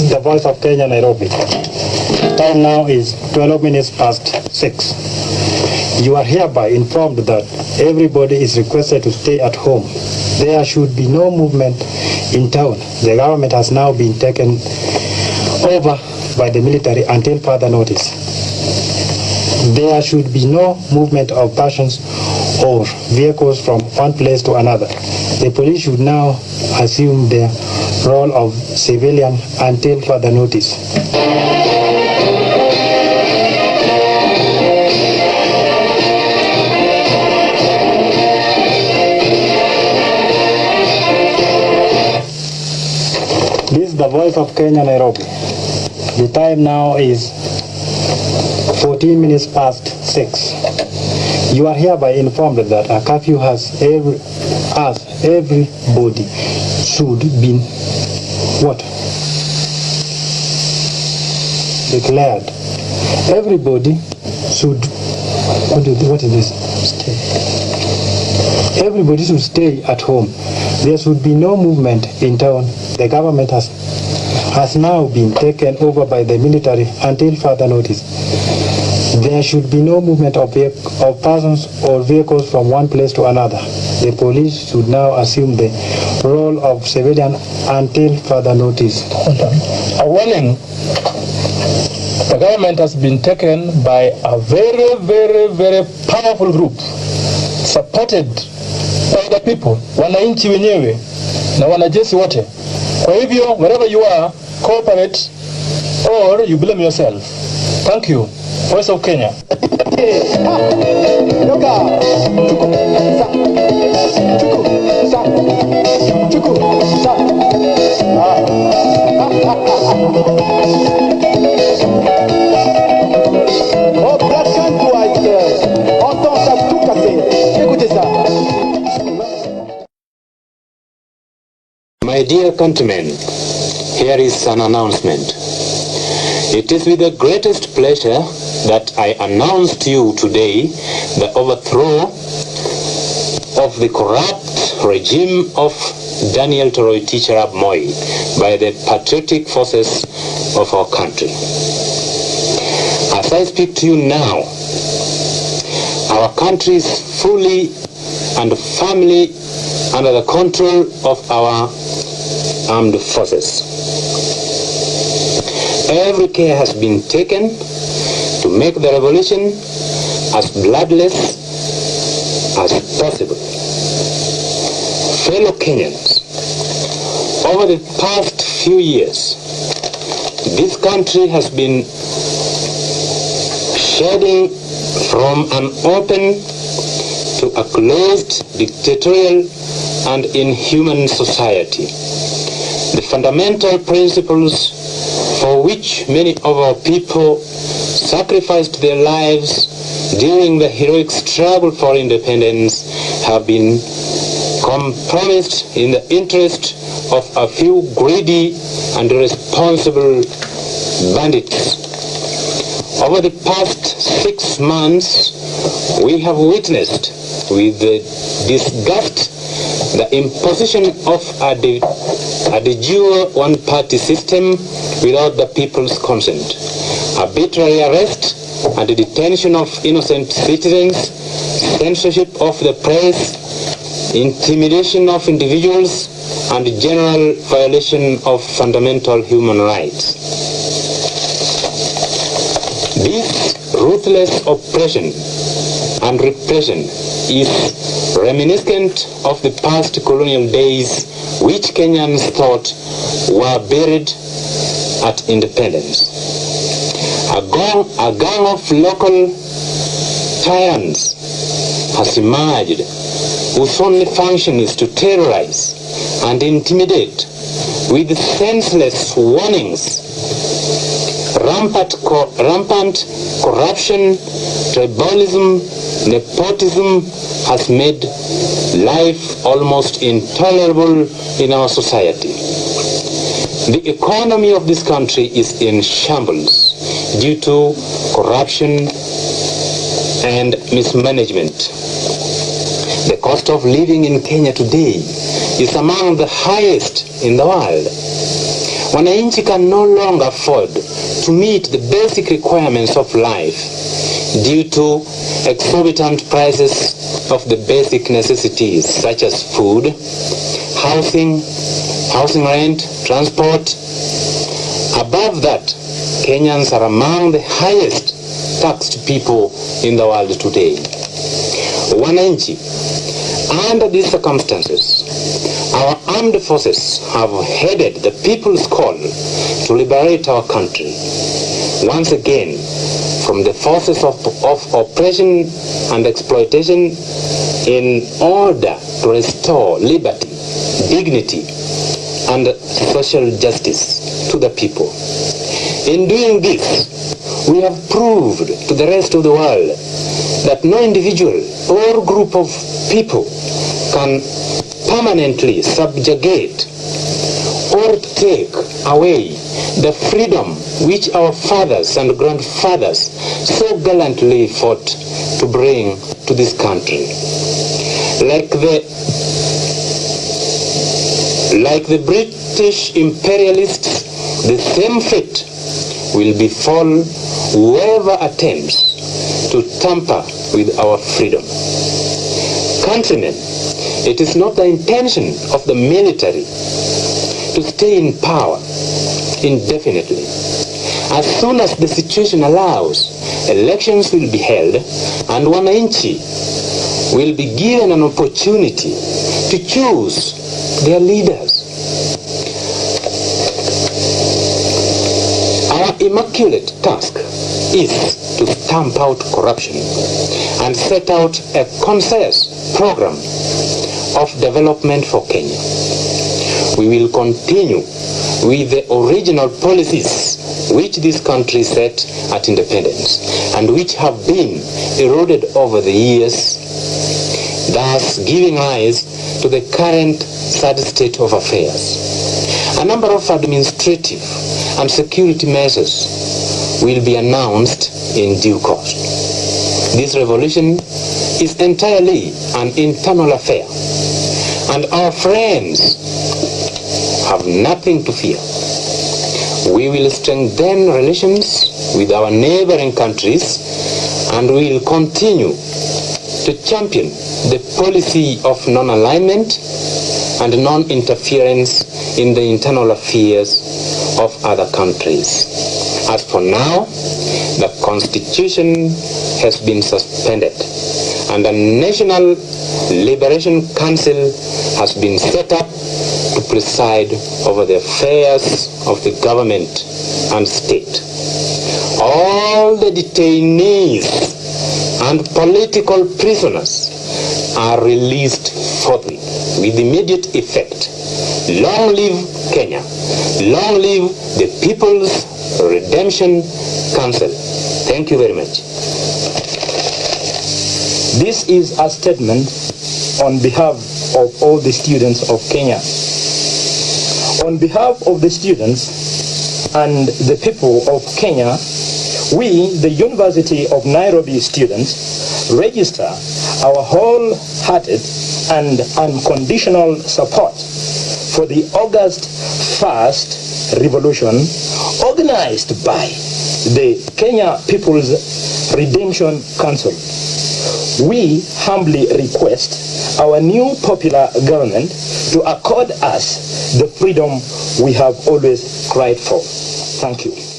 is the voice of Kenya, Nairobi. Time now is 12 minutes past 6. You are hereby informed that everybody is requested to stay at home. There should be no movement in town. The government has now been taken over by the military until further notice. There should be no movement of persons or vehicles from one place to another. The police should now assume their role of civilian until further notice. This is the voice of Kenya, Nairobi. The time now is 14 minutes past 6. You are hereby informed that a curfew has everybody should be declared. Everybody should Everybody should stay at home. There should be no movement in town. The government has now been taken over by the military until further notice. There should be no movement of persons or vehicles from one place to another. The police should now assume the role of civilian until further notice. A warning. The government has been taken by a very, very, very powerful group supported by the people, wananchi wenyewe na wanajeshi wote. Kwa hivyo, wherever you are, cooperate or you blame yourself. Thank you. Voice of Kenya. My dear countrymen, here is an announcement. It is with the greatest pleasure that I announce to you today the overthrow of the corrupt regime of Daniel Toroitich arap Moi by the patriotic forces of our country. As I speak to you now, our country is fully and firmly under the control of our armed forces. Every care has been taken to make the revolution as bloodless as possible. Fellow Kenyans, over the past few years, this country has been shedding from an open to a closed, dictatorial and inhuman society. The fundamental principles for which many of our people sacrificed their lives during the heroic struggle for independence have been compromised in the interest of a few greedy and irresponsible bandits. Over the past 6 months, we have witnessed with disgust the imposition of a de jure one-party system without the people's consent, arbitrary arrest and detention of innocent citizens, censorship of the press, intimidation of individuals, and general violation of fundamental human rights. This ruthless oppression and repression is reminiscent of the past colonial days which Kenyans thought were buried at independence. A gang of local tyrants has emerged whose only function is to terrorize and intimidate with senseless warnings. Rampant corruption, tribalism, nepotism has made life almost intolerable in our society. The economy of this country is in shambles due to corruption and mismanagement. The cost of living in Kenya today is among the highest in the world. Wananchi can no longer afford to meet the basic requirements of life due to exorbitant prices of the basic necessities such as food, housing rent, transport. Above that, Kenyans are among the highest taxed people in the world today. Wananchi, under these circumstances, our armed forces have headed the people's call to liberate our country once again from the forces of oppression and exploitation in order to restore liberty, dignity, and social justice to the people. In doing this, we have proved to the rest of the world that no individual or group of people can permanently subjugate or take away the freedom which our fathers and grandfathers so gallantly fought to bring to this country. Like the British imperialists, the same fate will befall whoever attempts to tamper with our freedom. Countrymen, it is not the intention of the military to stay in power indefinitely. As soon as the situation allows, elections will be held and Wananchi will be given an opportunity to choose their leaders. Our immaculate task is to stamp out corruption and set out a concise program of development for Kenya. We will continue with the original policies which this country set at independence and which have been eroded over the years, thus giving rise to the current sad state of affairs. A number of administrative and security measures will be announced in due course. This revolution is entirely an internal affair, and our friends have nothing to fear. We will strengthen relations with our neighboring countries and we will continue to champion the policy of non-alignment and non-interference in the internal affairs of other countries. As for now, the Constitution has been suspended and a National Liberation Council has been set up to preside over the affairs of the government and state. All the detainees and political prisoners are released forthwith with immediate effect. Long live Kenya. Long live the People's Redemption Council. Thank you very much. This is a statement on behalf of all the students of Kenya. On behalf of the students and the people of Kenya, we, the University of Nairobi students, register our wholehearted and unconditional support for the August 1st revolution organized by the Kenya People's Redemption Council. We humbly request our new popular government to accord us the freedom we have always cried for. Thank you.